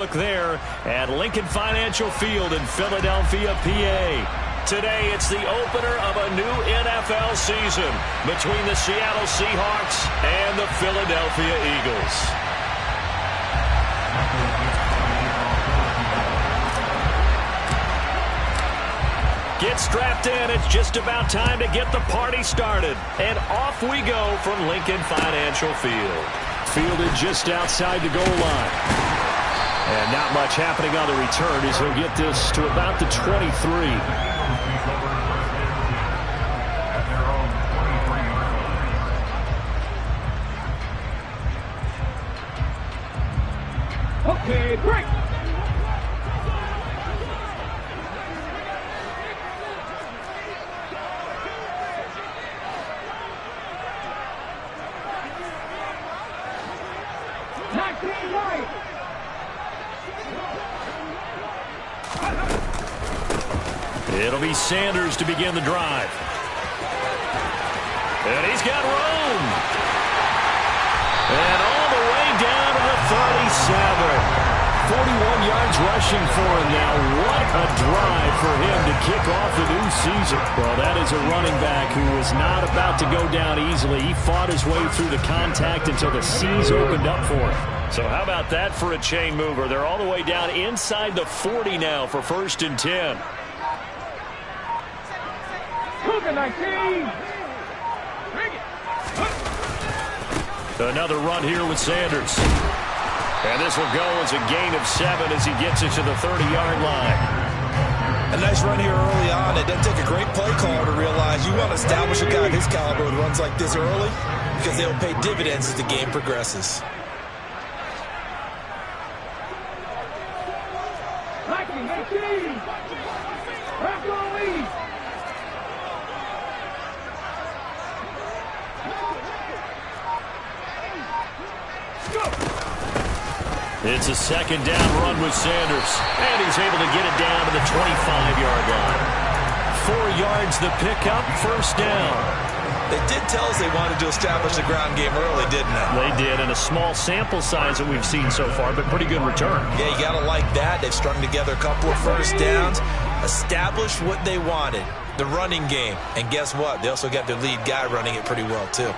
Look there at Lincoln Financial Field in Philadelphia, PA. Today, it's the opener of a new NFL season between the Seattle Seahawks and the Philadelphia Eagles. Get strapped in. It's just about time to get the party started. And off we go from Lincoln Financial Field. Fielded just outside the goal line. And not much happening on the return as he'll get this to about the 23. Okay, break. It'll be Sanders to begin the drive. And he's got room. And all the way down to the 37. 41 yards rushing for him now. What a drive for him to kick off the new season. Well, that is a running back who was not about to go down easily. He fought his way through the contact until the seas opened up for him. So how about that for a chain mover? They're all the way down inside the 40 now for 1st and 10. Another run here with Sanders. And this will go as a gain of 7 as he gets it to the 30-yard line. A nice run here early on. It doesn't take a great play caller to realize you want to establish a guy of his caliber with runs like this early because they'll pay dividends as the game progresses. It's a 2nd down run with Sanders. And he's able to get it down to the 25-yard line. 4 yards the pickup, 1st down. They did tell us they wanted to establish the ground game early, didn't they? They did, and a small sample size that we've seen so far, but pretty good return. Yeah, you got to like that. They've strung together a couple of 1st downs, established what they wanted, the running game. And guess what? They also got their lead guy running it pretty well, too.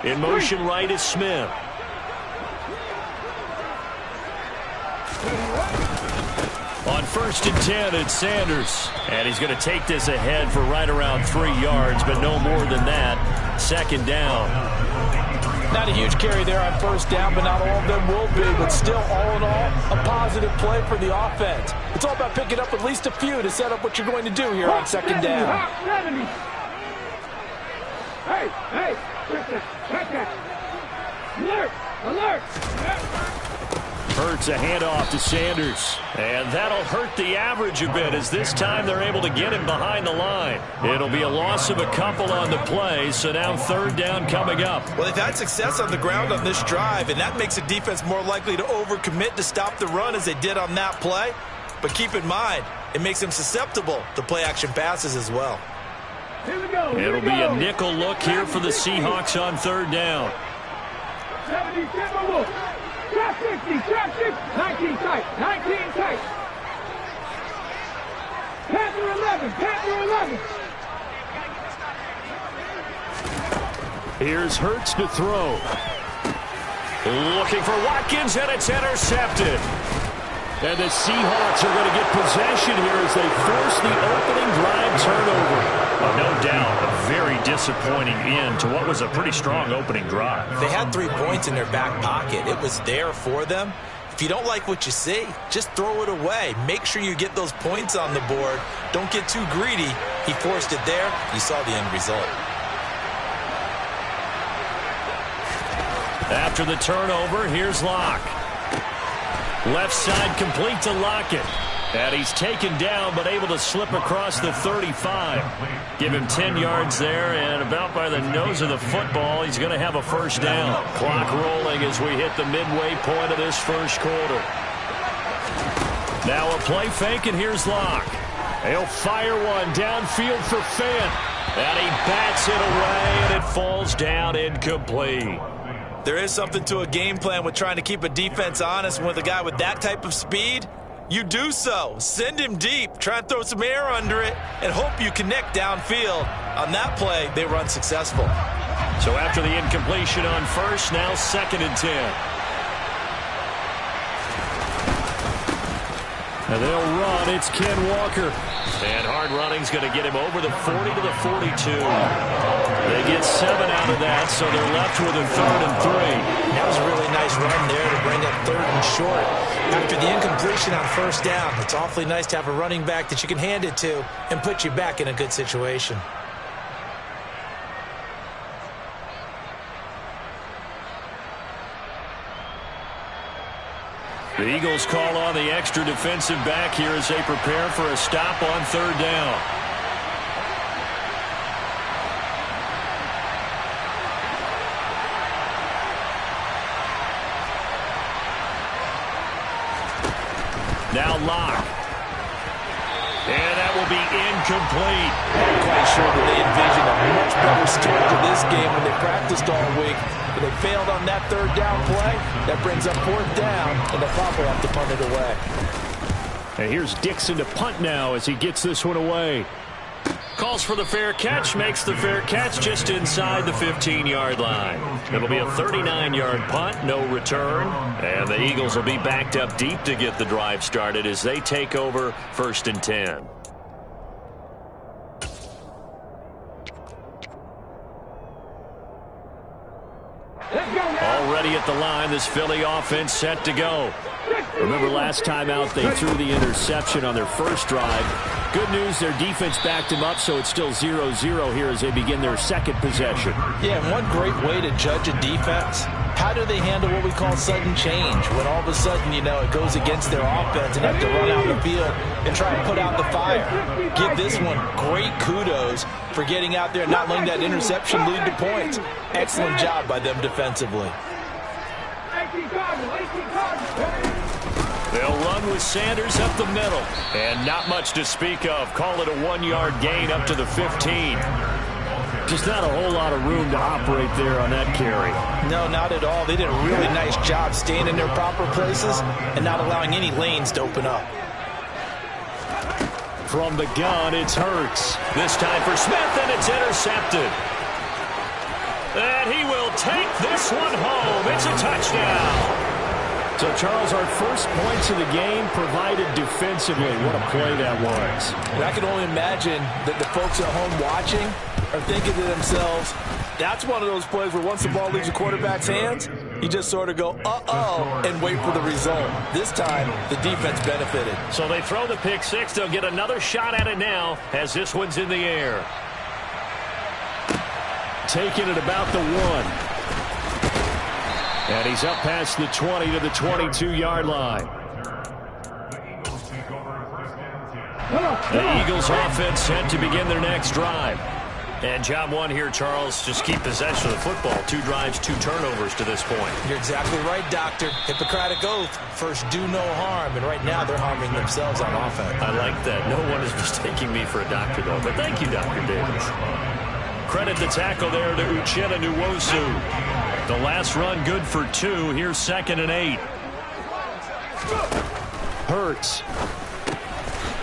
In motion right is Smith. On 1st and 10, it's Sanders. And he's going to take this ahead for right around 3 yards, but no more than that. 2nd down. Not a huge carry there on 1st down, but not all of them will be. But still, all in all, a positive play for the offense. It's all about picking up at least a few to set up what you're going to do here on 2nd down. Hey! Alert! Alert! Hurts a handoff to Sanders. And that'll hurt the average a bit as this time they're able to get him behind the line. It'll be a loss of a couple on the play, so now 3rd down coming up. Well, they've had success on the ground on this drive, and that makes the defense more likely to overcommit to stop the run as they did on that play. But keep in mind, it makes them susceptible to play-action passes as well. It'll be a nickel look here for the Seahawks on 3rd down. 70, trap 60, 19 tight, 19 tight. Panther 11. Here's Hurts to throw. Looking for Watkins, and it's intercepted. And the Seahawks are going to get possession here as they force the opening drive turnover. No doubt, a very disappointing end to what was a pretty strong opening drive. They had 3 points in their back pocket. It was there for them. If you don't like what you see, just throw it away. Make sure you get those points on the board. Don't get too greedy. He forced it there. You saw the end result. After the turnover, here's Locke. Left side complete to Lockett. And he's taken down but able to slip across the 35. Give him 10 yards there, and about by the nose of the football, he's going to have a 1st down. Clock rolling as we hit the midway point of this 1st quarter. Now a play fake, and here's Locke. He'll fire one downfield for Fant. And he bats it away, and it falls down incomplete. There is something to a game plan with trying to keep a defense honest. With a guy with that type of speed, you do so. Send him deep, try and throw some air under it, and hope you connect downfield. On that play, they run successful. So after the incompletion on first, now 2nd and 10. And they'll run. It's Ken Walker. And hard running's going to get him over the 40 to the 42. They get 7 out of that, so they're left with a 3rd and 3. That was a really nice run there to bring up 3rd and short. After the incompletion on first down, it's awfully nice to have a running back that you can hand it to and put you back in a good situation. The Eagles call on the extra defensive back here as they prepare for a stop on 3rd down. Now Locke. And that will be incomplete. I'm quite sure that they envisioned a much better start to this game when they practiced all week. But they failed on that 3rd down play. That brings up 4th down, and they'll probably have to punt it away. And here's Dixon to punt now as he gets this one away. Calls for the fair catch, makes the fair catch just inside the 15-yard line. It'll be a 39-yard punt, no return. And the Eagles will be backed up deep to get the drive started as they take over 1st and 10. Already at the line, this Philly offense set to go. Remember last time out they threw the interception on their first drive. Good news, their defense backed him up, so it's still 0-0 here as they begin their 2nd possession. Yeah, and one great way to judge a defense, how do they handle what we call sudden change? When all of a sudden, you know, it goes against their offense and have to run out the field and try and put out the fire. Give this one great kudos for getting out there and not letting that interception lead to points. Excellent job by them defensively. They'll run with Sanders up the middle. And not much to speak of. Call it a 1-yard gain up to the 15. Just not a whole lot of room to operate there on that carry. No, not at all. They did a really nice job staying in their proper places and not allowing any lanes to open up. From the gun, it's Hurts. This time for Smith, and it's intercepted. And he will take this one home. It's a touchdown. So, Charles, our first points of the game provided defensively. What a play that was. And I can only imagine that the folks at home watching are thinking to themselves, that's one of those plays where once the ball leaves the quarterback's hands, you just sort of go, uh-oh, and wait for the result. This time, the defense benefited. So they throw the pick six. They'll get another shot at it now as this one's in the air. Taking it about the 1. And he's up past the 20 to the 22-yard line. The Eagles offense set to begin their next drive. And job one here, Charles, just keep possession of the football. 2 drives, 2 turnovers to this point. You're exactly right, Doctor. Hippocratic oath. First, do no harm. And right now, they're harming themselves on offense. I like that. No one is mistaking me for a doctor, though. But thank you, Dr. Davis. Credit the tackle there to Uchenna Nwosu. The last run good for 2. Here's 2nd and 8. Hurts.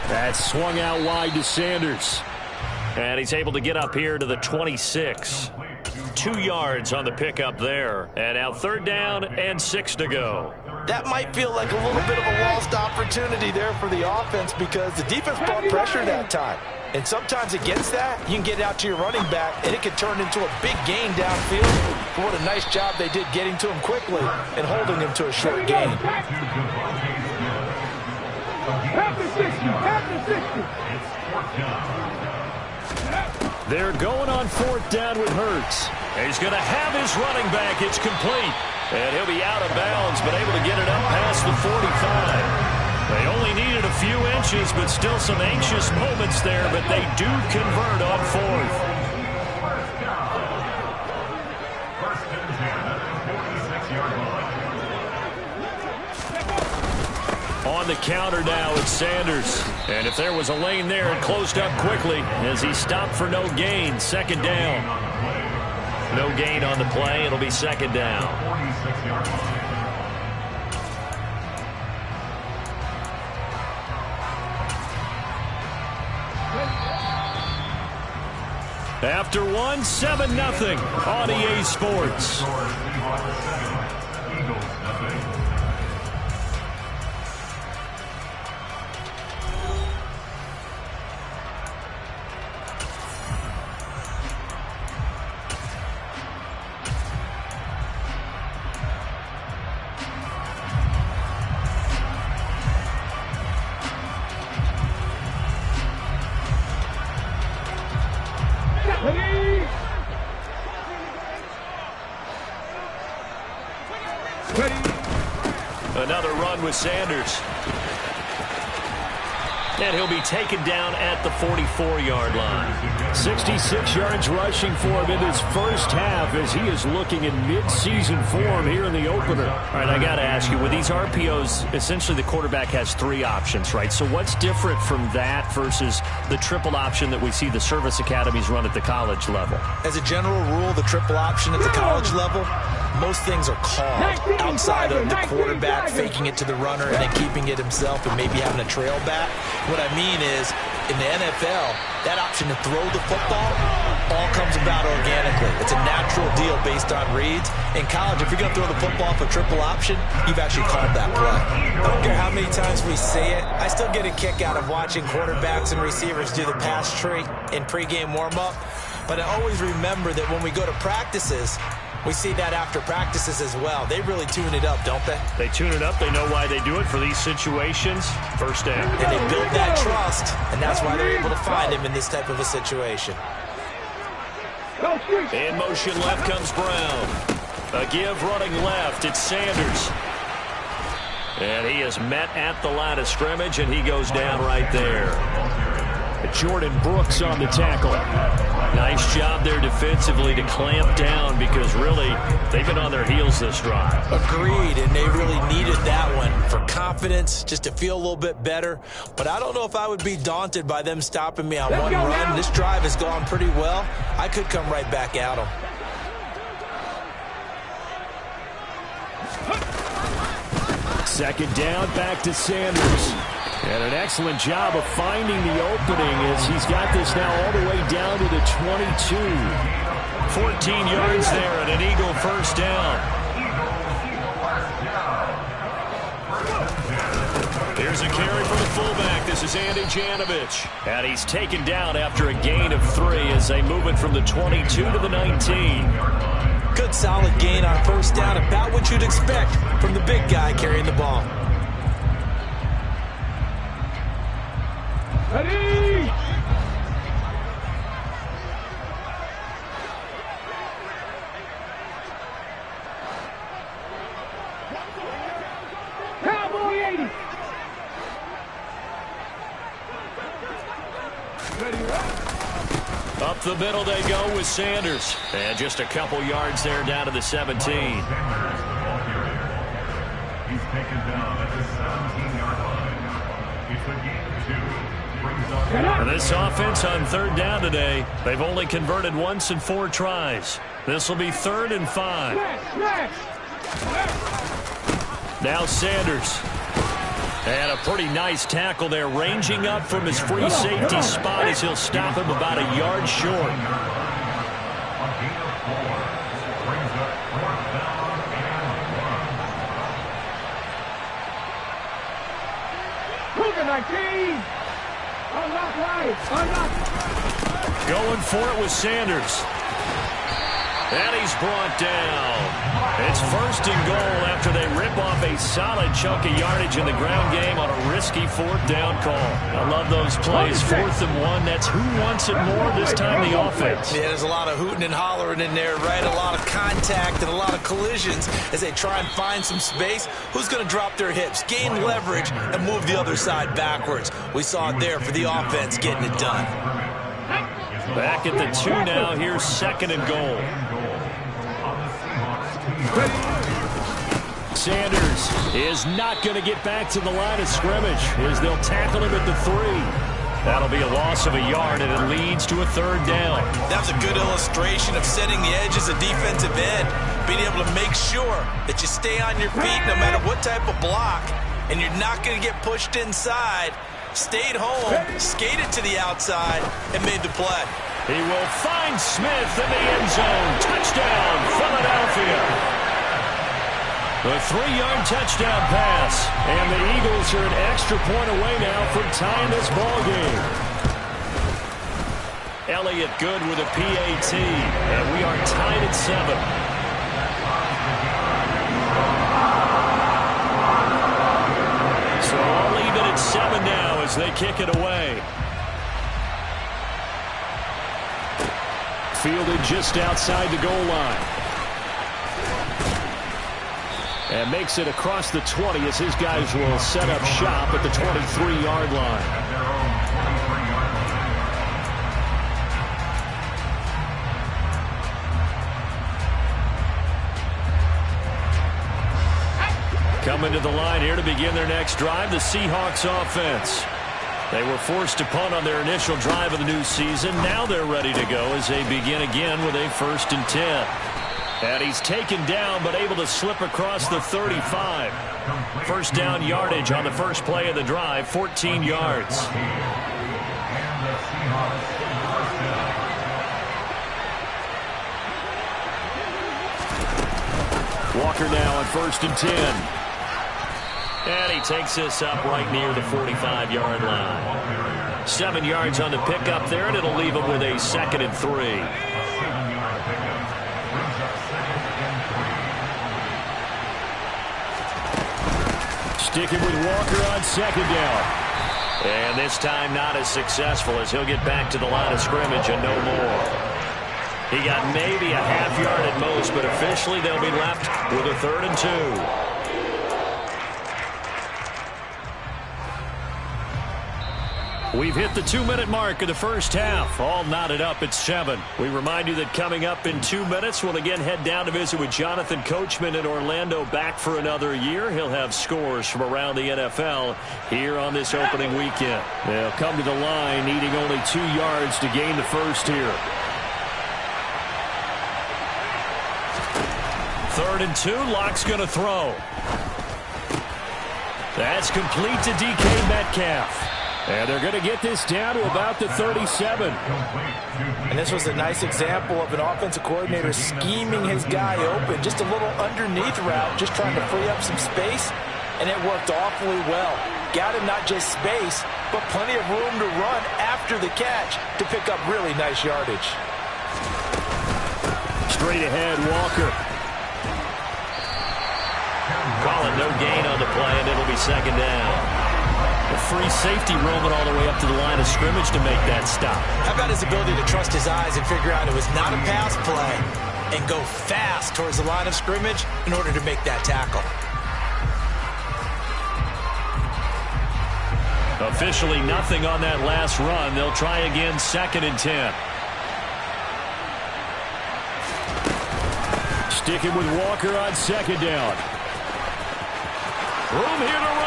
That's swung out wide to Sanders. And he's able to get up here to the 26. 2 yards on the pickup there. And now 3rd down and 6 to go. That might feel like a little bit of a lost opportunity there for the offense because the defense brought pressure that time. And sometimes against that, you can get out to your running back, and it can turn into a big gain downfield. But what a nice job they did getting to him quickly and holding him to a short gain. They're going on 4th down with Hurts. He's going to have his running back. It's complete. And he'll be out of bounds, but able to get it up past the 45. They only needed a few inches, but still some anxious moments there, but they do convert on 4th. On the counter now, it's Sanders. And if there was a lane there, it closed up quickly as he stopped for no gain. 2nd down. No gain on the play. It'll be second down. After one, 7-0 on EA Sports. Another run with Sanders. And he'll be taken down at the 44-yard line. 66 yards rushing for him in his first half as he is looking in mid-season form here in the opener. All right, I got to ask you, with these RPOs, essentially the quarterback has 3 options, right? So what's different from that versus the triple option that we see the service academies run at the college level? As a general rule, the triple option at the college level, most things are called outside of the quarterback faking it to the runner and then keeping it himself and maybe having a trail back. What I mean is, in the NFL, that option to throw the football all comes about organically. It's a natural deal based on reads. In college, if you're going to throw the football for triple option, you've actually called that play. I don't care how many times we see it. I still get a kick out of watching quarterbacks and receivers do the pass tree in pregame warm-up. But I always remember that when we go to practices, we see that after practices as well. They really tune it up, don't they? They tune it up. They know why they do it for these situations. First down. And they build that trust, and that's why they're able to find him in this type of a situation. In motion left comes Brown. A give running left. It's Sanders. And he is met at the line of scrimmage, and he goes down right there. Jordan Brooks on the tackle. Nice job there defensively to clamp down because really they've been on their heels this drive. Agreed, and they really needed that one for confidence, just to feel a little bit better. But I don't know if I would be daunted by them stopping me on one run. This drive has gone pretty well. I could come right back at them. Second down, back to Sanders. And an excellent job of finding the opening as he's got this now all the way down to the 22. 14 yards there and an Eagle first down. Here's a carry for the fullback. This is Andy Janovich. And he's taken down after a gain of 3 as they move it from the 22 to the 19. Good solid gain on first down, about what you'd expect from the big guy carrying the ball. Ready! Cowboy 80! Ready, Up the middle they go with Sanders. And just a couple yards there down to the 17. He's taken down at the 17-yard line. It's a game 2. And this offense on third down today, they've only converted once in 4 tries. This will be 3rd and 5. Now Sanders. And a pretty nice tackle there, ranging up from his free safety spot as he'll stop him about a yard short. Cougar 19! Unlock right! Unlock! Going for it with Sanders. And he's brought down. It's 1st and goal after they rip off a solid chunk of yardage in the ground game on a risky 4th down call. I love those plays. 4th and 1. That's who wants it more this time, the offense. Yeah, there's a lot of hooting and hollering in there, right? A lot of contact and a lot of collisions as they try and find some space. Who's going to drop their hips, gain leverage, and move the other side backwards? We saw it there for the offense getting it done. Back at the 2 now. Here's 2nd and goal. Sanders is not going to get back to the line of scrimmage as they'll tackle him at the 3. That'll be a loss of a yard, and it leads to a third down. That's a good illustration of setting the edge as a defensive end, being able to make sure that you stay on your feet no matter what type of block, and you're not going to get pushed inside. Stayed home, skated to the outside, and made the play. He will find Smith in the end zone. Touchdown, Philadelphia. The 3-yard touchdown pass. And the Eagles are an extra point away now from tying this ball game. Elliott good with a PAT. And we are tied at 7. So all even at 7 now as they kick it away. Fielded just outside the goal line. And makes it across the 20 as his guys will set up shop at the 23-yard line. Coming to the line here to begin their next drive, the Seahawks offense. They were forced to punt on their initial drive of the new season. Now they're ready to go as they begin again with a 1st and 10. And he's taken down but able to slip across the 35. First down yardage on the first play of the drive, 14 yards. Walker now on 1st and 10. And he takes this up right near the 45-yard line. 7 yards on the pickup there, and it'll leave him with a 2nd and 3. Sticking with Walker on 2nd down. And this time not as successful as he'll get back to the line of scrimmage and no more. He got maybe a half yard at most, but officially they'll be left with a 3rd and 2. We've hit the 2-minute mark of the first half. All knotted up at 7. We remind you that coming up in 2 minutes, we'll again head down to visit with Jonathan Coachman in Orlando, back for another year. He'll have scores from around the NFL here on this opening weekend. They'll come to the line needing only 2 yards to gain the first here. 3rd and 2. Lock's going to throw. That's complete to DK Metcalf. And they're going to get this down to about the 37. And this was a nice example of an offensive coordinator scheming his guy open. Just a little underneath route, just trying to free up some space. And it worked awfully well. Got him not just space, but plenty of room to run after the catch to pick up really nice yardage. Straight ahead, Walker. Call it no gain on the play, and it'll be 2nd down. A free safety roaming all the way up to the line of scrimmage to make that stop. How about his ability to trust his eyes and figure out it was not a pass play and go fast towards the line of scrimmage in order to make that tackle. Officially nothing on that last run. They'll try again, 2nd and 10. Sticking with Walker on 2nd down. Room here to run.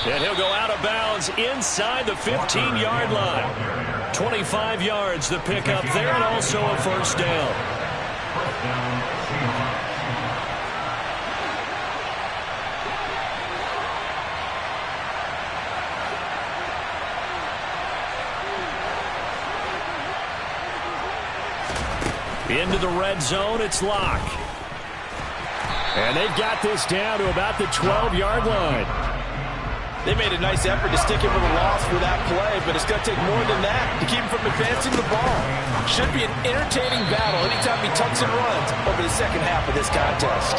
And he'll go out of bounds inside the 15-yard line. 25 yards the pickup there, and also a 1st down. Into the red zone, it's Locke. And they've got this down to about the 12-yard line. They made a nice effort to stick him with a loss for that play, but it's going to take more than that to keep him from advancing the ball. Should be an entertaining battle anytime he tucks and runs over the second half of this contest.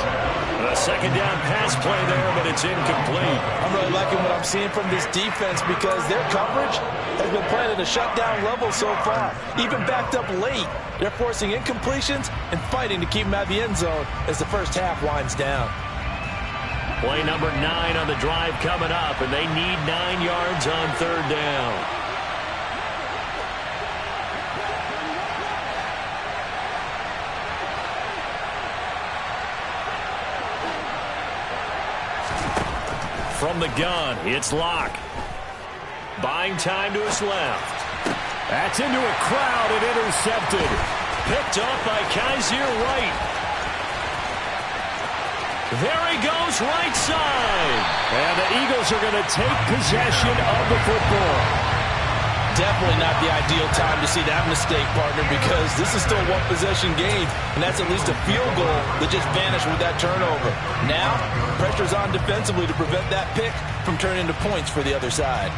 A 2nd down pass play there, but it's incomplete. I'm really liking what I'm seeing from this defense because their coverage has been playing at a shutdown level so far. Even backed up late, they're forcing incompletions and fighting to keep him out of the end zone as the first half winds down. Play number 9 on the drive coming up, and they need 9 yards on 3rd down. From the gun, it's Locke. Buying time to his left. That's into a crowd and intercepted. Picked up by Kaiser White. There he goes, right side. And the Eagles are going to take possession of the football. Definitely not the ideal time to see that mistake, partner, because this is still a one-possession game, and that's at least a field goal that just vanished with that turnover. Now, pressure's on defensively to prevent that pick from turning into points for the other side.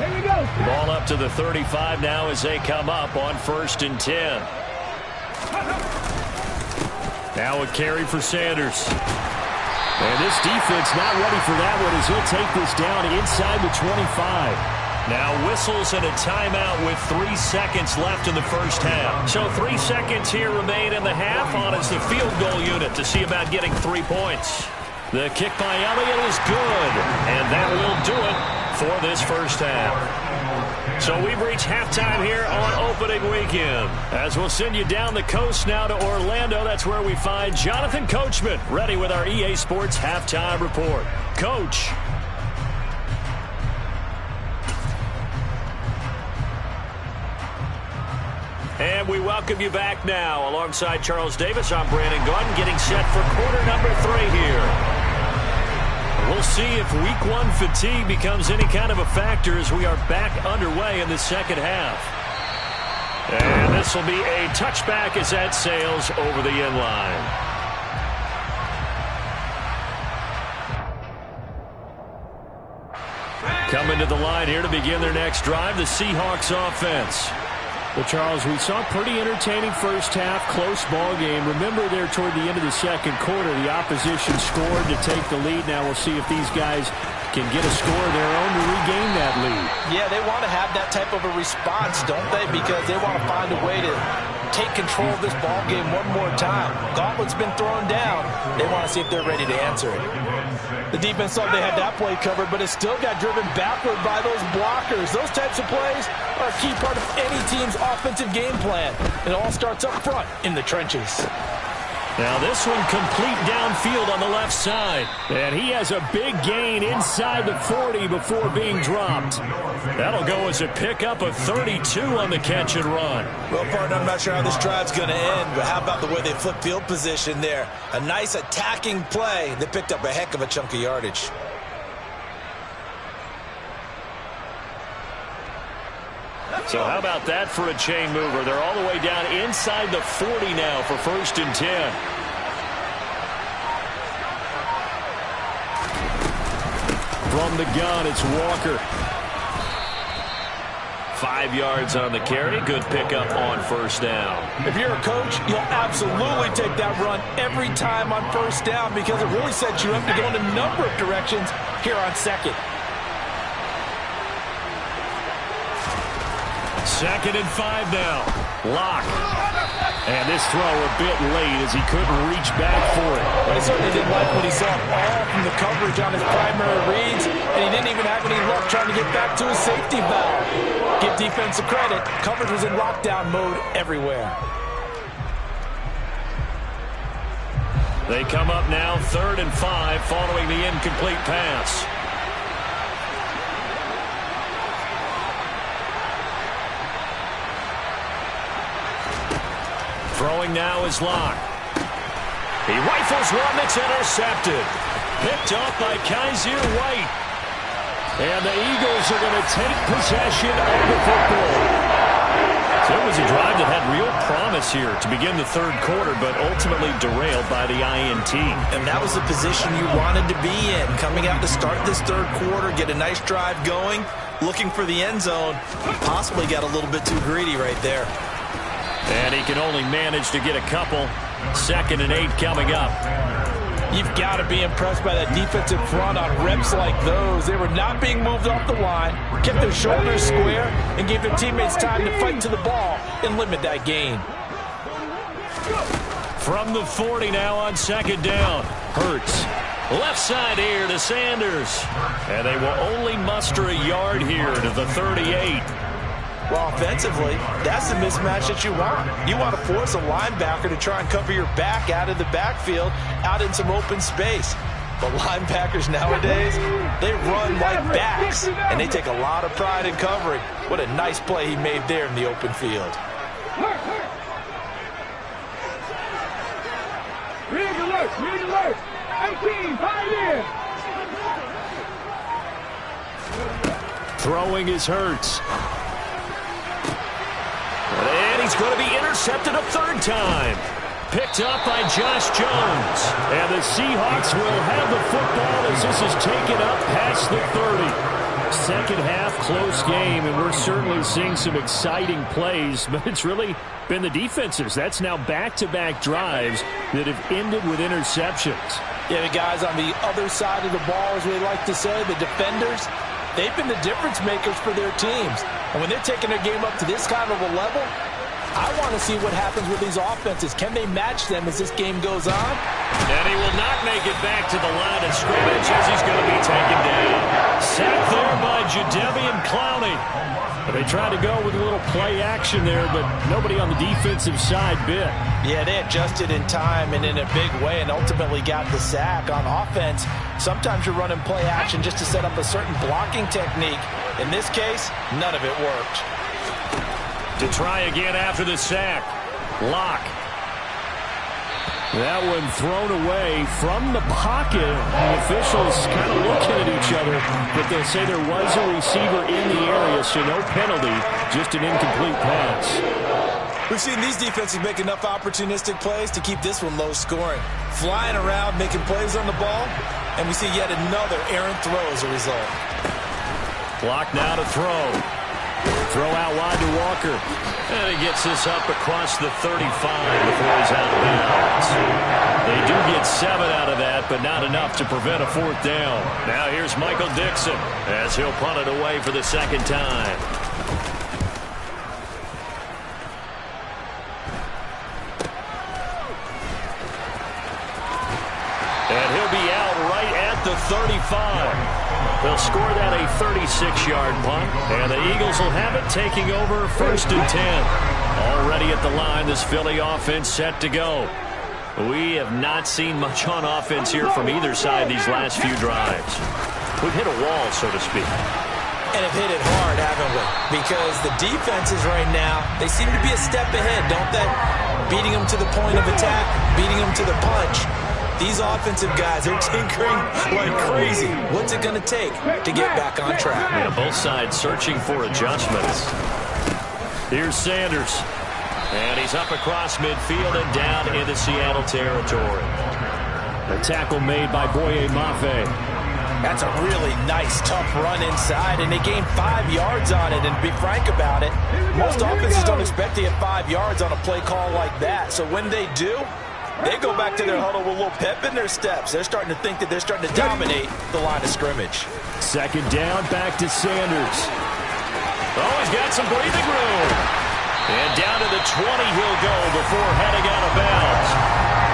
Here we go. Ball up to the 35 now as they come up on 1st and 10. Now a carry for Sanders. And this defense not ready for that one as he'll take this down inside the 25. Now whistles and a timeout with 3 seconds left in the first half. So 3 seconds here remain in the half on as the field goal unit to see about getting 3 points. The kick by Elliott is good, and that will do it for this first half. So we've reached halftime here on opening weekend. As we'll send you down the coast now to Orlando, that's where we find Jonathan Coachman ready with our EA Sports Halftime Report. Coach. And we welcome you back now. Alongside Charles Davis, I'm Brandon Gaudin, getting set for quarter number 3 here. We'll see if week 1 fatigue becomes any kind of a factor as we are back underway in the second half. And this will be a touchback as that sails over the end line. Coming to the line here to begin their next drive, the Seahawks offense. Well, Charles, we saw a pretty entertaining first half, close ball game. Remember there toward the end of the second quarter, the opposition scored to take the lead. Now we'll see if these guys can get a score of their own to regain that lead. Yeah, they want to have that type of a response, don't they? Because they want to find a way to take control of this ball game one more time. Gauntlet's been thrown down. They want to see if they're ready to answer it. The defense thought they had that play covered, but it still got driven backward by those blockers. Those types of plays are a key part of any team's offensive game plan. It all starts up front in the trenches. Now this one complete downfield on the left side. And he has a big gain inside the 40 before being dropped. That'll go as a pickup of 32 on the catch and run. Well, partner, I'm not sure how this drive's going to end, but how about the way they flip field position there? A nice attacking play that picked up a heck of a chunk of yardage. So how about that for a chain mover? They're all the way down inside the 40 now for 1st and 10. From the gun, it's Walker. 5 yards on the carry. Good pickup on 1st down. If you're a coach, you'll absolutely take that run every time on 1st down because it really sets you up to go in a number of directions here on 2nd. 2nd and 5 now. Lock. And this throw a bit late as he couldn't reach back for it. Well, he certainly didn't like what he saw all from the coverage on his primary reads, and he didn't even have any luck trying to get back to his safety valve. Give defense credit. Coverage was in lockdown mode everywhere. They come up now 3rd and 5 following the incomplete pass. Throwing now is Locke. He rifles one that's intercepted. Picked up by Kaiser White. And the Eagles are going to take possession of the football. So it was a drive that had real promise here to begin the 3rd quarter, but ultimately derailed by the INT. And that was the position you wanted to be in. Coming out to start this 3rd quarter, get a nice drive going, looking for the end zone. Possibly got a little bit too greedy right there. And he can only manage to get a couple. 2nd and 8 coming up. You've got to be impressed by that defensive front on reps like those. They were not being moved off the line, kept their shoulders square, and gave their teammates time to fight to the ball and limit that gain. From the 40 now on 2nd down. Hurts. Left side here to Sanders. And they will only muster a yard here to the 38. Well, offensively, that's the mismatch that you want. You want to force a linebacker to try and cover your back out of the backfield, out in some open space. But linebackers nowadays, they run like backs, and they take a lot of pride in covering. What a nice play he made there in the open field. Rig alert. 18, 5 in. Throwing is Hurts. And he's going to be intercepted a third time. Picked up by Josh Jones. And the Seahawks will have the football as this is taken up past the 30. Second half, close game, and we're certainly seeing some exciting plays, but it's really been the defenses. That's now back-to-back drives that have ended with interceptions. Yeah, the guys on the other side of the ball, as we like to say, the defenders, they've been the difference makers for their teams. And when they're taking their game up to this kind of a level, I want to see what happens with these offenses. Can they match them as this game goes on? And he will not make it back to the line of scrimmage as he's going to be taken down. Sacked there by Jadeveon Clowney. They tried to go with a little play action there, but nobody on the defensive side bit. Yeah, they adjusted in time and in a big way and ultimately got the sack. On offense, sometimes you're running play action just to set up a certain blocking technique. In this case, none of it worked. To try again after the sack. Locke. That one thrown away from the pocket. The officials kind of looking at each other, but they'll say there was a receiver in the area, so no penalty, just an incomplete pass. We've seen these defenses make enough opportunistic plays to keep this one low scoring. Flying around, making plays on the ball, and we see yet another errant throw as a result. Locke now to throw. Throw out wide to Walker. And he gets this up across the 35 before he's out of bounds. They do get 7 out of that, but not enough to prevent a fourth down. Now here's Michael Dixon as he'll punt it away for the second time. And he'll be out right at the 35. They'll score that a 36-yard punt, and the Eagles will have it taking over 1st and 10. Already at the line, this Philly offense set to go. We have not seen much on offense here from either side these last few drives. We've hit a wall, so to speak. And have hit it hard, haven't we? Because the defenses right now, they seem to be a step ahead, don't they? Beating them to the point of attack, beating them to the punch. These offensive guys are tinkering like crazy. What's it going to take to get back on track? Yeah, both sides searching for adjustments. Here's Sanders. And he's up across midfield and down into Seattle territory. A tackle made by Boye Mafe. That's a really nice, tough run inside, and they gained 5 yards on it. And to be frank about it, most offenses don't expect to get 5 yards on a play call like that. So when they do, they go back to their huddle with a little pep in their steps. They're starting to think that they're starting to dominate the line of scrimmage. Second down, back to Sanders. Oh, he's got some breathing room. And down to the 20 he'll go before heading out of bounds.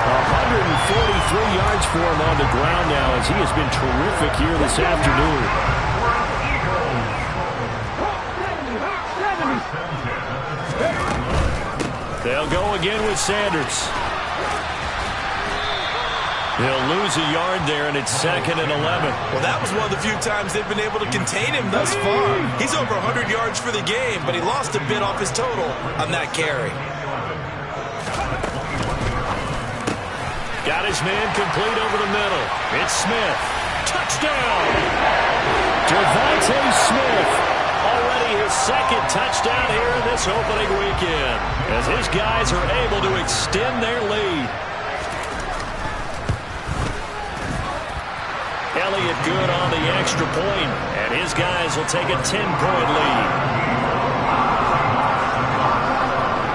143 yards for him on the ground now as he has been terrific here this afternoon. They'll go again with Sanders. They'll lose a yard there, and it's 2nd and 11. Well, that was one of the few times they've been able to contain him thus far. He's over 100 yards for the game, but he lost a bit off his total on that carry. Got his man complete over the middle. It's Smith. Touchdown! Devontae Smith. Already his 2nd touchdown here in this opening weekend, as his guys are able to extend their lead. Elliott good on the extra point, and his guys will take a 10-point lead.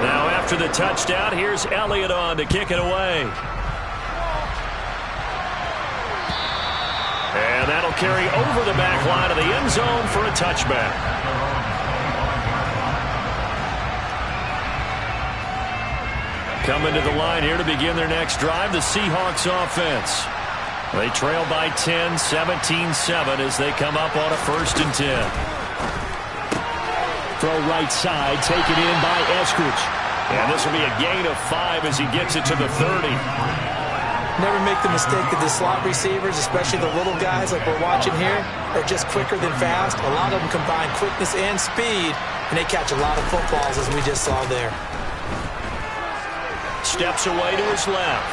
Now after the touchdown, here's Elliott on to kick it away. And that'll carry over the back line of the end zone for a touchback. Coming to the line here to begin their next drive, the Seahawks offense. They trail by 10, 17-7 as they come up on a 1st and 10. Throw right side, taken in by Eskridge. And this will be a gain of 5 as he gets it to the 30. Never make the mistake that the slot receivers, especially the little guys like we're watching here, are just quicker than fast. A lot of them combine quickness and speed, and they catch a lot of footballs, as we just saw there. Steps away to his left.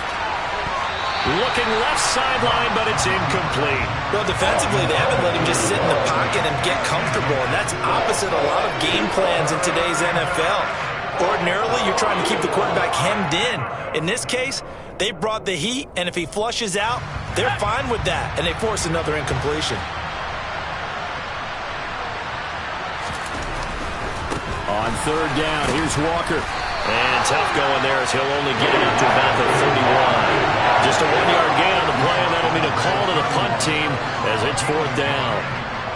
Looking left sideline, but it's incomplete. Well, defensively, they haven't let him just sit in the pocket and get comfortable, and that's opposite a lot of game plans in today's NFL. Ordinarily, you're trying to keep the quarterback hemmed in. In this case, they brought the heat, and if he flushes out, they're fine with that, and they force another incompletion. On third down, here's Walker. And tough going there as he'll only get it up to about the 31. Just a 1-yard gain on the play, and that'll be a call to the punt team as it's fourth down.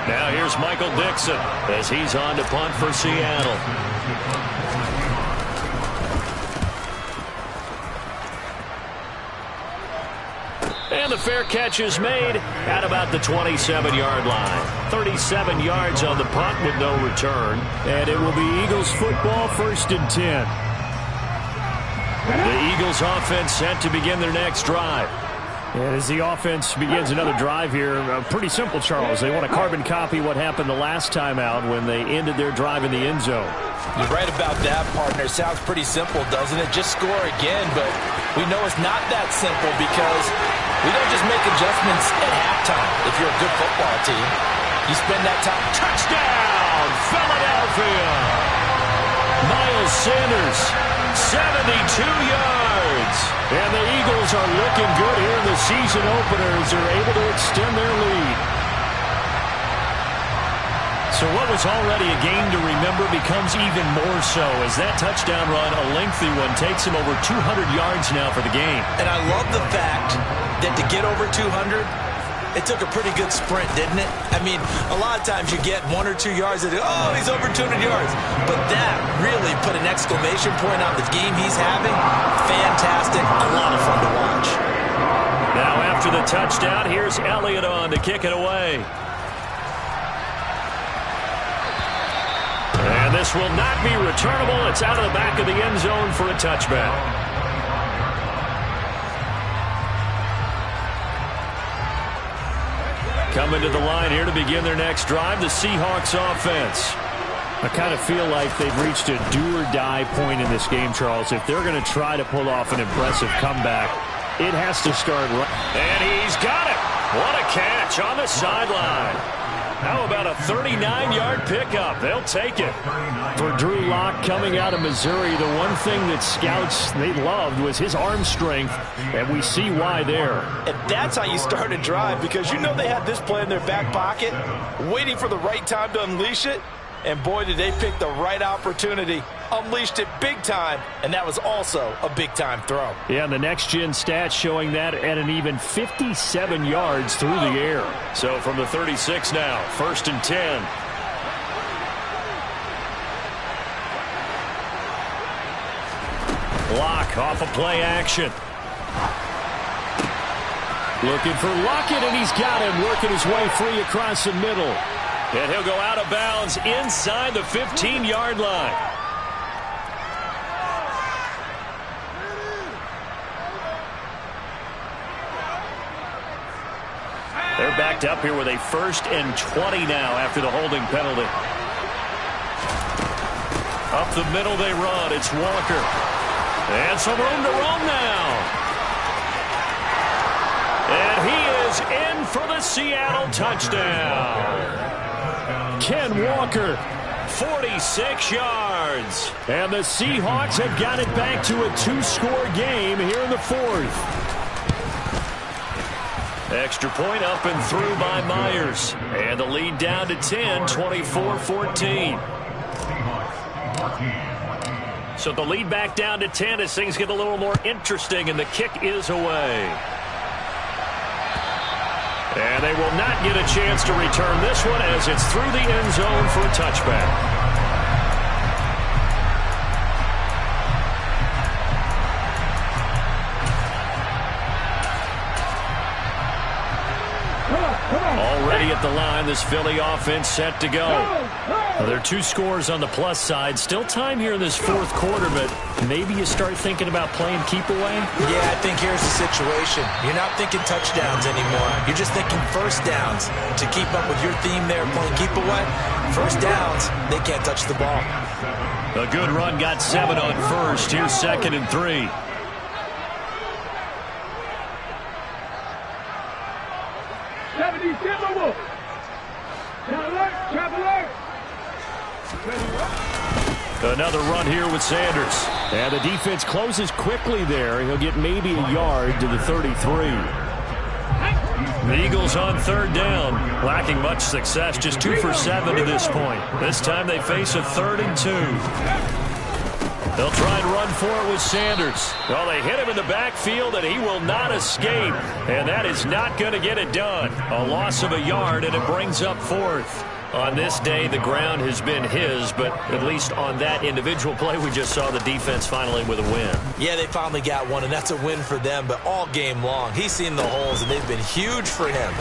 Now here's Michael Dixon as he's on to punt for Seattle. And the fair catch is made at about the 27-yard line. 37 yards on the punt with no return. And it will be Eagles football, 1st and 10. The Eagles offense set to begin their next drive. And as the offense begins another drive here, pretty simple, Charles. They want to carbon copy what happened the last time out when they ended their drive in the end zone. You're right about that, partner. Sounds pretty simple, doesn't it? Just score again, but we know it's not that simple because we don't just make adjustments at halftime. If you're a good football team, you spend that time. Touchdown, Philadelphia! Miles Sanders, 72 yards. And the Eagles are looking good here in the season opener as they're able to extend their lead. So what was already a game to remember becomes even more so as that touchdown run, a lengthy one, takes him over 200 yards now for the game. And I love the fact that to get over 200, it took a pretty good sprint, didn't it? I mean, a lot of times you get 1 or 2 yards and oh, he's over 200 yards. But that really put an exclamation point on the game he's having. Fantastic. A lot of fun to watch. Now after the touchdown, here's Elliott on to kick it away. And this will not be returnable. It's out of the back of the end zone for a touchback. Coming to the line here to begin their next drive, the Seahawks offense. I kind of feel like they've reached a do-or-die point in this game, Charles. If they're going to try to pull off an impressive comeback, it has to start right. And he's got it. What a catch on the sideline. How about a 39-yard pickup? They'll take it. For Drew Lock coming out of Missouri, the one thing that scouts they loved was his arm strength, and we see why there. And that's how you start a drive, because you know they had this play in their back pocket, waiting for the right time to unleash it. And boy, did they pick the right opportunity. Unleashed it big time, and that was also a big-time throw. Yeah, and the next-gen stats showing that at an even 57 yards through the air. So from the 36 now, 1st and 10. Lock off a play action. Looking for Lockett, and he's got him working his way free across the middle. And he'll go out of bounds inside the 15-yard line. They're backed up here with a 1st and 20 now after the holding penalty. Up the middle they run. It's Walker. And some room to roam now. And he is in for the Seattle touchdown. Ken Walker, 46 yards. And the Seahawks have got it back to a 2-score game here in the 4th. Extra point up and through by Myers. And the lead down to 10, 24-14. So the lead back down to 10 as things get a little more interesting, and the kick is away. And they will not get a chance to return this one as it's through the end zone for a touchback. ready at the line. This Philly offense set to go. Well, there are 2 scores on the plus side. Still time here in this fourth quarter, but maybe you start thinking about playing keep away? Yeah, I think here's the situation. You're not thinking touchdowns anymore. You're just thinking first downs. To keep up with your theme there, playing keep away, first downs, they can't touch the ball. A good run got 7 on first. Here's 2nd and 3. Another run here with Sanders. And the defense closes quickly there. He'll get maybe a yard to the 33. The Eagles on 3rd down. Lacking much success. Just 2 for 7 to this point. This time they face a 3rd and 2. They'll try and run for it with Sanders. Well, they hit him in the backfield, and he will not escape. And that is not going to get it done. A loss of a yard, and it brings up 4th. On this day, the ground has been his, but at least on that individual play, we just saw the defense finally with a win. Yeah, they finally got one, and that's a win for them, but all game long, he's seen the holes, and they've been huge for him.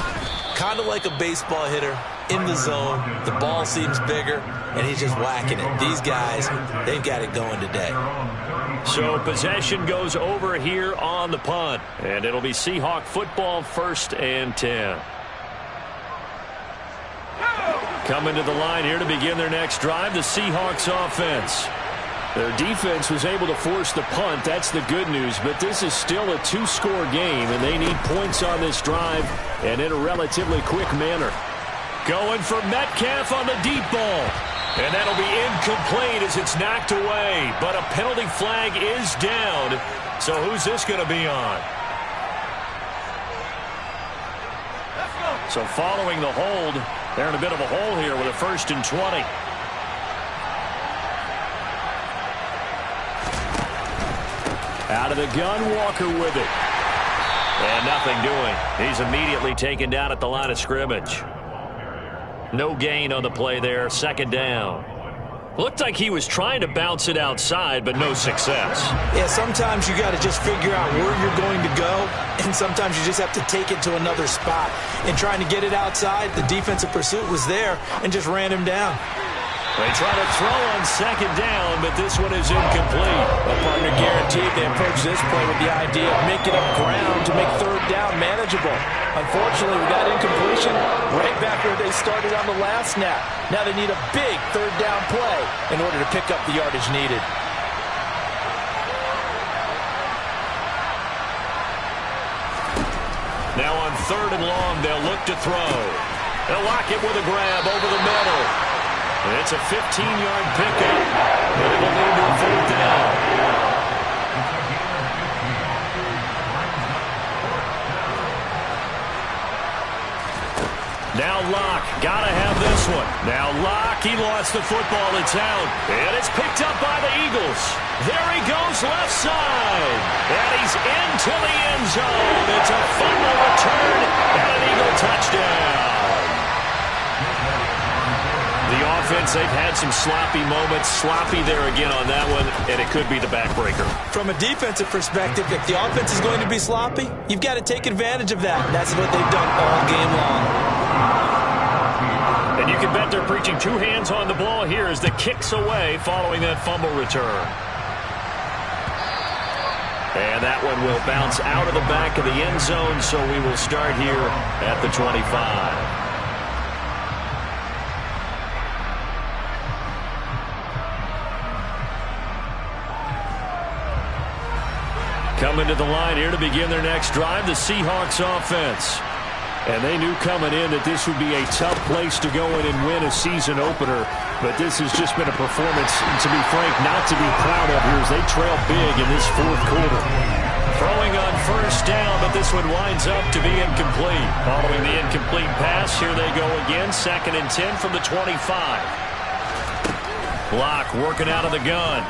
Kind of like a baseball hitter in the zone. The ball seems bigger, and he's just whacking it. These guys, they've got it going today. So possession goes over here on the punt, and it'll be Seahawk football, 1st and 10. Coming to the line here to begin their next drive, the Seahawks offense. Their defense was able to force the punt. That's the good news, but this is still a 2-score game, and they need points on this drive and in a relatively quick manner. Going for Metcalf on the deep ball. And that'll be incomplete as it's knocked away. But a penalty flag is down. So who's this going to be on? So following the hold, they're in a bit of a hole here with a 1st and 20. Out of the gun, Walker with it. And nothing doing. He's immediately taken down at the line of scrimmage. No gain on the play there. 2nd down. Looked like he was trying to bounce it outside, but no success. Yeah, sometimes you got to just figure out where you're going to go, and sometimes you just have to take it to another spot. And trying to get it outside, the defensive pursuit was there and just ran him down. They try to throw on 2nd down, but this one is incomplete. A partner guaranteed they approach this play with the idea of making up ground to make 3rd down manageable. Unfortunately, we got incompletion right back where they started on the last snap. Now they need a big 3rd down play in order to pick up the yardage needed. Now on 3rd and long, they'll look to throw. They'll lock it with a grab over the middle. It's a 15-yard pickup, but it'll lead to a 4th down. Now Locke, gotta have this one. Now Locke, he lost the football, it's out. And it's picked up by the Eagles. There he goes, left side. And he's into the end zone. It's a fumble return and an Eagle touchdown. The offense, they've had some sloppy moments. Sloppy there again on that one, and it could be the backbreaker. From a defensive perspective, if the offense is going to be sloppy, you've got to take advantage of that. That's what they've done all game long. And you can bet they're preaching 2 hands on the ball here as the kick's away following that fumble return. And that one will bounce out of the back of the end zone, so we will start here at the 25. Coming to the line here to begin their next drive, the Seahawks offense. And they knew coming in that this would be a tough place to go in and win a season opener. But this has just been a performance, to be frank, not to be proud of here as they trail big in this 4th quarter. Throwing on 1st down, but this one winds up to be incomplete. Following the incomplete pass, here they go again. 2nd and 10 from the 25. Locke working out of the gun.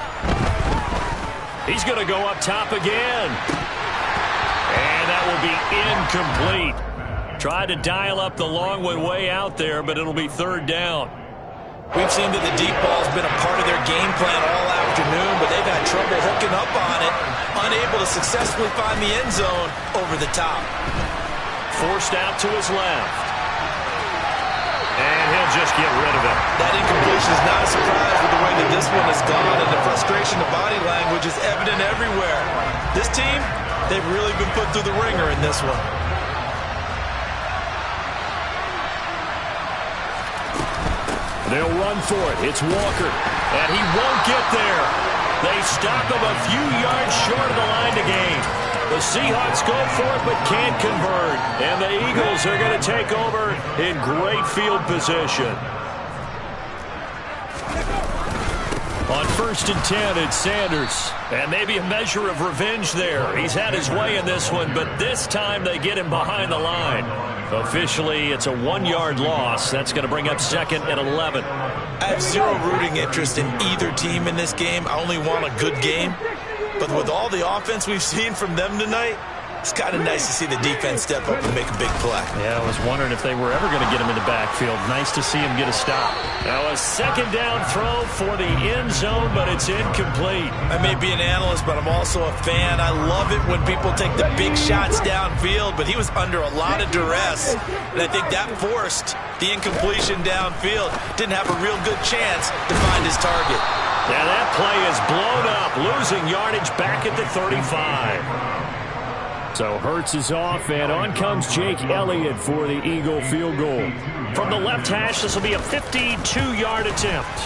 He's going to go up top again. And that will be incomplete. Tried to dial up the long one way out there, but it'll be 3rd down. We've seen that the deep ball's been a part of their game plan all afternoon, but they've had trouble hooking up on it, unable to successfully find the end zone over the top. Forced out to his left. And he'll just get rid of it. That incompletion is not a surprise with the way that this one has gone, and the frustration of body language is evident everywhere. This team, they've really been put through the ringer in this one. They'll run for it. It's Walker. And he won't get there. They stop him a few yards short of the line to gain. The Seahawks go for it but can't convert. And the Eagles are going to take over in great field position. On 1st and 10, it's Sanders. And maybe a measure of revenge there. He's had his way in this one, but this time they get him behind the line. Officially, it's a 1-yard loss. That's going to bring up 2nd and 11. I have zero rooting interest in either team in this game. I only want a good game. But with all the offense we've seen from them tonight, it's kind of nice to see the defense step up and make a big play. Yeah, I was wondering if they were ever going to get him in the backfield. Nice to see him get a stop. Now a 2nd down throw for the end zone, but it's incomplete. I may be an analyst, but I'm also a fan. I love it when people take the big shots downfield, but he was under a lot of duress, and I think that forced the incompletion downfield. Didn't have a real good chance to find his target. Now that play is blown up, losing yardage back at the 35. So Hurts is off, and on comes Jake Elliott for the Eagle field goal. From the left hash, this will be a 52-yard attempt.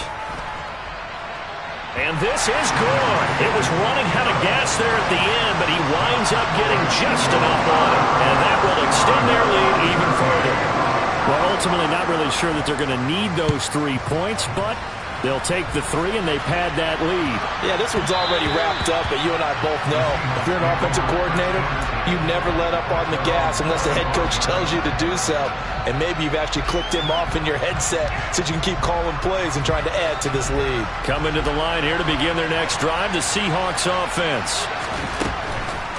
And this is good. It was running out of gas there at the end, but he winds up getting just enough on it. And that will extend their lead even further. Well, ultimately not really sure that they're going to need those 3 points, but they'll take the 3 and they pad that lead. Yeah, this one's already wrapped up, but you and I both know if you're an offensive coordinator, you never let up on the gas unless the head coach tells you to do so. And maybe you've actually clicked him off in your headset so you can keep calling plays and trying to add to this lead. Coming to the line here to begin their next drive, the Seahawks offense.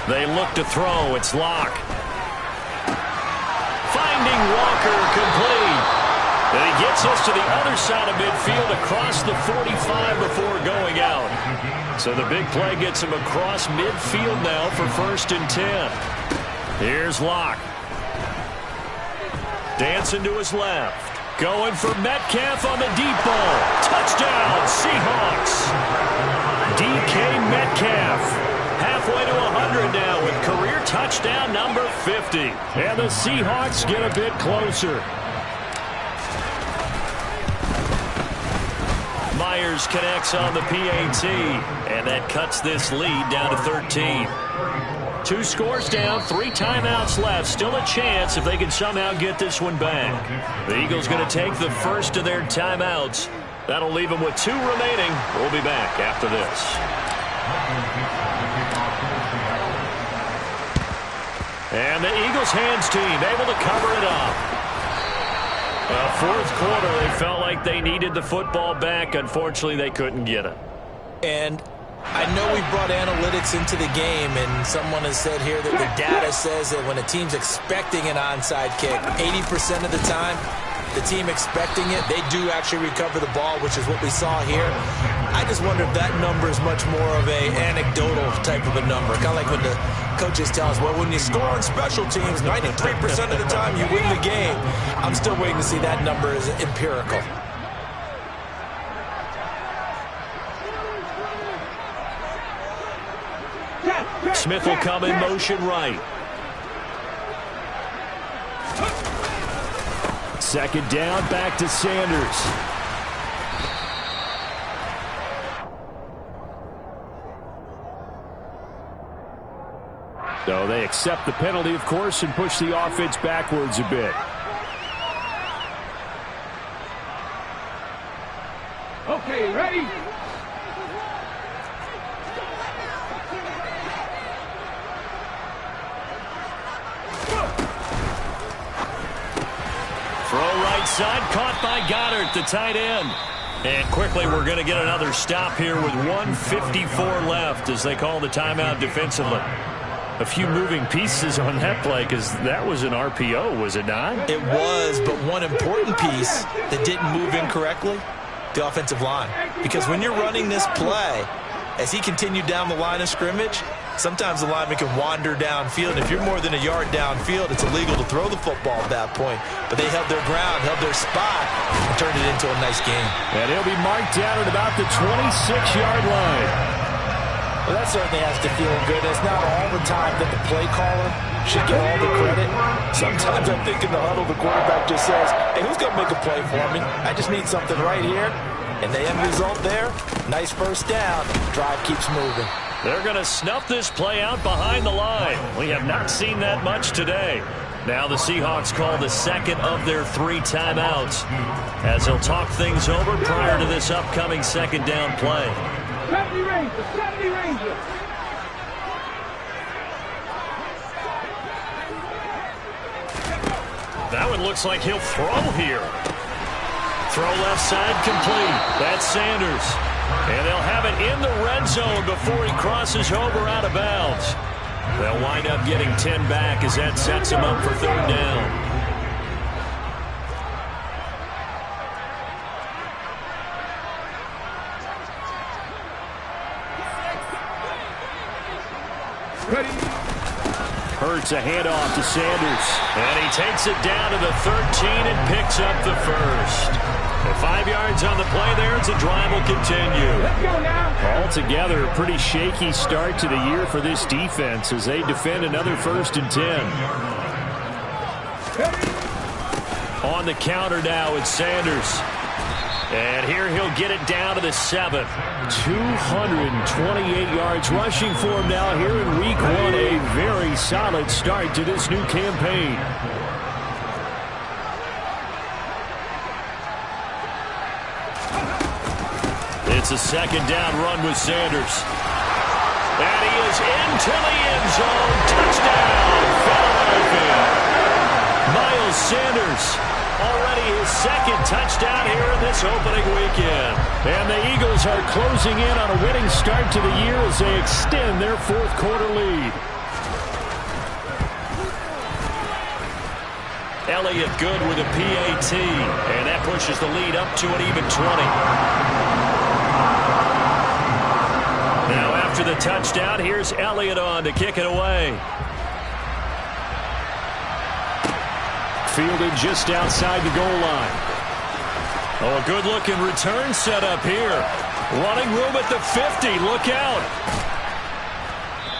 They look to throw. It's Locke. Finding Walker complete. And he gets us to the other side of midfield across the 45 before going out. So the big play gets him across midfield now for 1st and 10. Here's Locke. Dancing to his left. Going for Metcalf on the deep ball. Touchdown, Seahawks. DK Metcalf. Halfway to 100 now with career touchdown number 50. And the Seahawks get a bit closer. Myers connects on the PAT, and that cuts this lead down to 13. 2 scores down, 3 timeouts left. Still a chance if they can somehow get this one back. The Eagles going to take the first of their timeouts. That'll leave them with 2 remaining. We'll be back after this. And the Eagles hands team able to cover it up. Well, 4th quarter, they felt like they needed the football back. Unfortunately, they couldn't get it. And I know we brought analytics into the game, and someone has said here that the data says that when a team's expecting an onside kick, 80% of the time, the team expecting it, they do actually recover the ball, which is what we saw here. I just wonder if that number is much more of a anecdotal type of a number. Kind of like when the coaches tell us, well, when you score on special teams, 93% of the time you win the game. I'm still waiting to see that number as empirical. Smith will come in motion right. 2nd down, back to Sanders. So they accept the penalty, of course, and push the offense backwards a bit. Okay, ready? Throw right side, caught by Goddard, the tight end. And quickly, we're going to get another stop here with 1:54 left as they call the timeout defensively. A few moving pieces on that play because that was an RPO, was it not? It was, but one important piece that didn't move incorrectly, the offensive line. Because when you're running this play, as he continued down the line of scrimmage, Sometimes the lineman can wander downfield. If you're more than a yard downfield, it's illegal to throw the football at that point. But they held their ground, held their spot, and turned it into a nice game. And he'll be marked down at about the 26-yard line. Well, that certainly has to feel good. It's not all the time that the play caller should get all the credit. Sometimes I think in the huddle, the quarterback just says, hey, who's going to make a play for me? I just need something right here. And the end result there, nice first down. Drive keeps moving. They're going to snuff this play out behind the line. We have not seen that much today. Now the Seahawks call the second of their 3 timeouts as they'll talk things over prior to this upcoming second down play. 70 Rangers, 70 Rangers. That one looks like he'll throw here. Throw left side complete. That's Sanders. And they'll have it in the red zone before he crosses over out of bounds. They'll wind up getting 10 back as that sets them up for third down. Ready. Hurts a handoff to Sanders. And he takes it down to the 13 and picks up the first. And 5 yards on the play there as the drive will continue. Let's go now. Altogether, a pretty shaky start to the year for this defense as they defend another 1st and 10. On the counter now with Sanders. And here he'll get it down to the 7. 228 yards rushing for him now here in week 1. A very solid start to this new campaign. It's a second down run with Sanders. And he is into the end zone. Touchdown, Philadelphia. Miles Sanders. Already his second touchdown here in this opening weekend. And the Eagles are closing in on a winning start to the year as they extend their 4th quarter lead. Elliott good with a PAT. And that pushes the lead up to an even 20. Now after the touchdown, here's Elliott on to kick it away. Fielded just outside the goal line. Oh, a good-looking return set up here. Running room at the 50. Look out.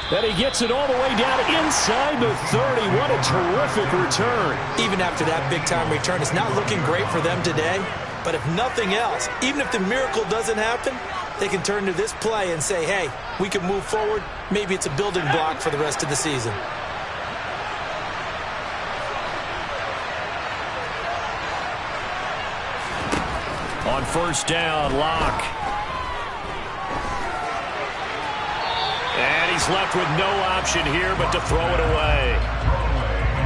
Then he gets it all the way down inside the 30. What a terrific return. Even after that big-time return, it's not looking great for them today. But if nothing else, even if the miracle doesn't happen, they can turn to this play and say, hey, we can move forward. Maybe it's a building block for the rest of the season. On first down, Locke. And he's left with no option here but to throw it away.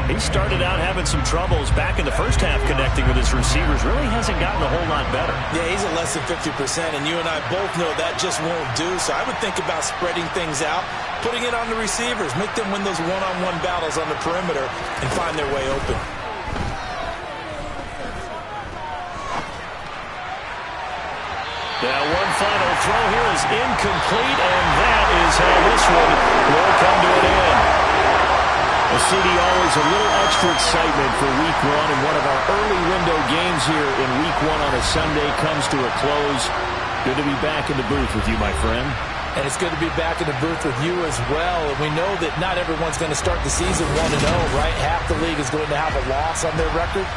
He started out having some troubles back in the first half connecting with his receivers. Really hasn't gotten a whole lot better. Yeah, he's at less than 50%, and you and I both know that just won't do. So I would think about spreading things out, putting it on the receivers, make them win those one-on-one battles on the perimeter and find their way open. Now one final throw here is incomplete, and that is how this one will come to an end. Well, CD, always a little extra excitement for week 1, and one of our early window games here in week 1 on a Sunday comes to a close. Good to be back in the booth with you, my friend. And it's good to be back in the booth with you as well. And we know that not everyone's going to start the season 1-0, right? Half the league is going to have a loss on their record.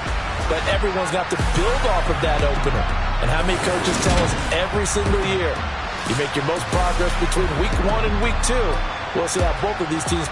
But everyone's got to build off of that opener. And how many coaches tell us every single year, you make your most progress between week 1 and week 2. We'll see how both of these teams